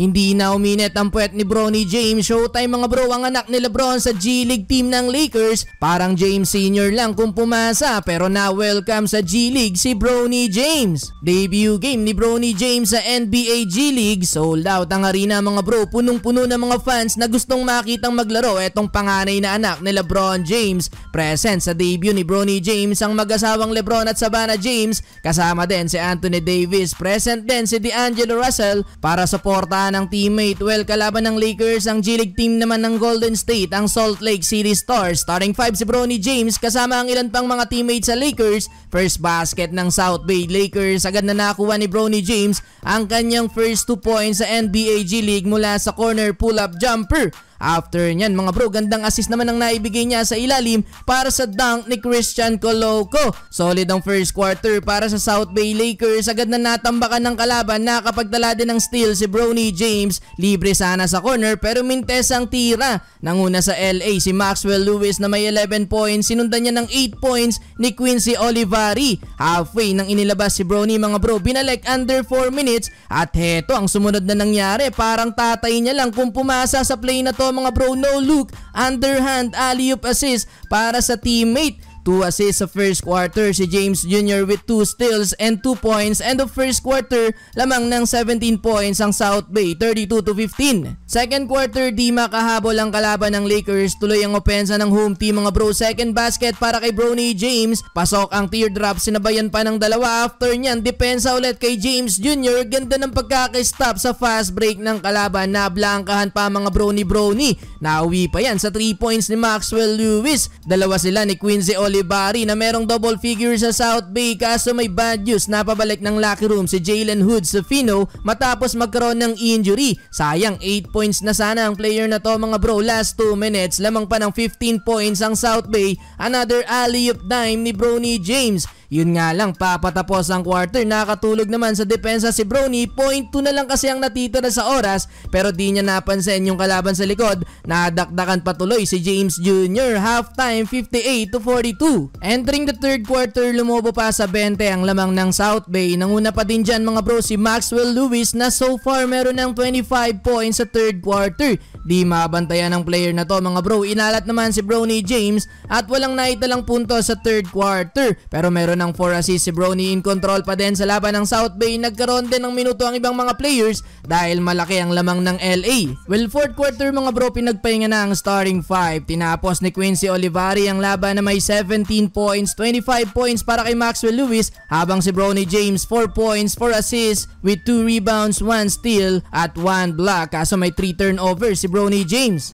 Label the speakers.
Speaker 1: Hindi na uminit ang puwet ni Bronny James. Showtime mga bro, ang anak ni LeBron sa G-League team ng Lakers. Parang James Sr. lang kung pumasa, pero na-welcome sa G-League si Bronny James. Debut game ni Bronny James sa NBA G-League. Sold out ang arena mga bro. Punong-puno ng mga fans na gustong makitang maglaro etong panganay na anak ni LeBron James. Present sa debut ni Bronny James ang mag-asawang LeBron at Savannah James. Kasama din si Anthony Davis. Present din si D'Angelo Russell para suportahan ang teammate. Well, kalaban ng Lakers ang G-League team naman ng Golden State, ang Salt Lake City Stars. Starting 5 si Bronny James kasama ang ilan pang mga teammates sa Lakers. First basket ng South Bay Lakers. Agad na nakuha ni Bronny James ang kanyang first 2 points sa NBA G-League mula sa corner pull-up jumper. After nyan mga bro, gandang assist naman ang naibigay niya sa ilalim para sa dunk ni Christian Coloco. Solid ang first quarter para sa South Bay Lakers. Agad na natambakan ng kalaban, nakapagdala din ng steal si Bronny James. Libre sana sa corner pero mintes ang tira. Nanguna sa LA si Maxwell Lewis na may 11 points. Sinundan niya ng 8 points ni Quincy Olivari. Halfway nang inilabas si Bronny mga bro, binalik under 4 minutes. At heto ang sumunod na nangyari. Parang tatay niya lang kung pumasa sa play na to mga bro. No look, underhand alley-oop assist para sa teammate. 2 assists sa first quarter si James Jr. with 2 steals and 2 points. End of first quarter, lamang ng 17 points ang South Bay, 32-15. Second quarter, di makahabol ang kalaban ng Lakers. Tuloy ang opensa ng home team mga bro. Second basket para kay Bronny James. Pasok ang teardrop, sinabayan pa ng dalawa. After nyan, depensa ulit kay James Jr. Ganda ng pagkakastop sa fast break ng kalaban. Nablangkahan pa mga Bronny. Nauwi pa yan sa 3 points ni Maxwell Lewis. Dalawa sila ni Quincy Olivari na merong double figure sa South Bay, kaso may bad news. Napabalik ng locker room si Jalen Hood-Schifino matapos magkaroon ng injury. Sayang, 8 points na sana ang player na to mga bro. Last 2 minutes, lamang pa ng 15 points ang South Bay. Another alley-oop dime ni Bronny James. Yun nga lang, papatapos ang quarter, nakatulog naman sa depensa si Bronny. 0.2 na lang kasi ang natitira sa oras, pero di niya napansin yung kalaban sa likod. Nadakdakan patuloy si James Jr. Halftime 58-42. Entering the third quarter, lumobo pa sa 20 ang lamang ng South Bay. Nanguna pa din dyan mga bro si Maxwell Lewis na so far meron ng 25 points sa third quarter. Di mabantayan ng player na to mga bro. Inalat naman si Bronny James at walang naitalang punto sa third quarter, pero meron ng 4 assists si Bronny. In control pa din sa laban ng South Bay. Nagkaroon din ng minuto ang ibang mga players dahil malaki ang lamang ng LA. Well, fourth quarter mga bro, pinagpahinga na ang starting 5. Tinapos ni Quincy Olivari ang laban na may 17 points, 25 points para kay Maxwell Lewis, habang si Bronny James 4 points, 4 assists with 2 rebounds, 1 steal at 1 block. Kaso may 3 turnovers si Bronny James.